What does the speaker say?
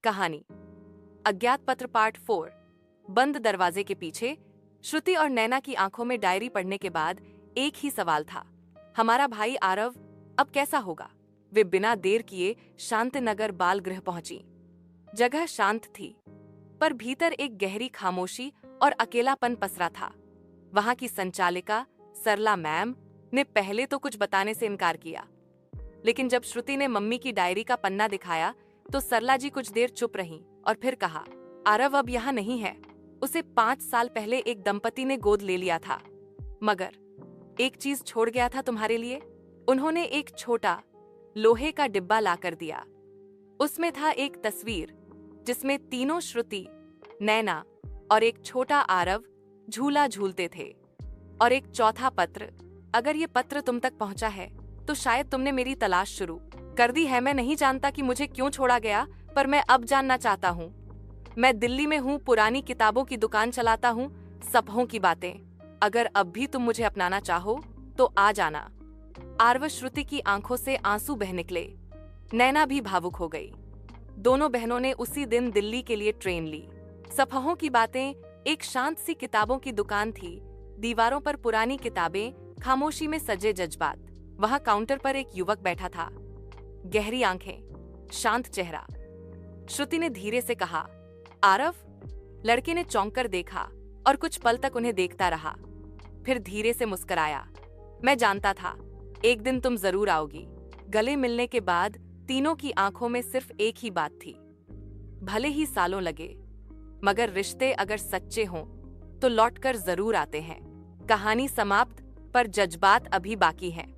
कहानी अज्ञात पत्र पार्ट 4। बंद दरवाजे के पीछे श्रुति और नैना की आंखों में डायरी पढ़ने के बाद एक ही सवाल था, हमारा भाई आरव अब कैसा होगा। वे बिना देर किए शांतिनगर बाल गृह पहुंची। जगह शांत थी, पर भीतर एक गहरी खामोशी और अकेलापन पसरा था। वहां की संचालिका सरला मैम ने पहले तो कुछ बताने से इनकार किया, लेकिन जब श्रुति ने मम्मी की डायरी का पन्ना दिखाया तो सरला जी कुछ देर चुप रहीं और फिर कहा, आरव अब यहाँ नहीं है। उसे 5 साल पहले एक दंपति ने गोद ले लिया था, मगर एक चीज छोड़ गया था तुम्हारे लिए। उन्होंने एक छोटा लोहे का डिब्बा लाकर दिया। उसमें था एक तस्वीर जिसमें तीनों श्रुति, नैना और एक छोटा आरव झूला झूलते थे, और एक चौथा पत्र। अगर ये पत्र तुम तक पहुंचा है तो शायद तुमने मेरी तलाश शुरू कर दी है। मैं नहीं जानता कि मुझे क्यों छोड़ा गया, पर मैं अब जानना चाहता हूँ। मैं दिल्ली में हूँ, पुरानी किताबों की दुकान चलाता हूँ, सपहों की बातें। अगर अब भी तुम मुझे अपनाना चाहो तो आ जाना। आरव श्रुति की आंखों से आंसू बह निकले। नैना भी भावुक हो गई। दोनों बहनों ने उसी दिन दिल्ली के लिए ट्रेन ली। सपहों की बातें एक शांत सी किताबों की दुकान थी। दीवारों पर पुरानी किताबें, खामोशी में सजे जज्बात। वहां काउंटर पर एक युवक बैठा था, गहरी आंखें, शांत चेहरा। श्रुति ने धीरे से कहा, आरव। लड़के ने चौंक कर देखा और कुछ पल तक उन्हें देखता रहा, फिर धीरे से मुस्कुराया। मैं जानता था एक दिन तुम जरूर आओगी। गले मिलने के बाद तीनों की आंखों में सिर्फ एक ही बात थी, भले ही सालों लगे, मगर रिश्ते अगर सच्चे हों तो लौटकर जरूर आते हैं। कहानी समाप्त, पर जज्बात अभी बाकी हैं।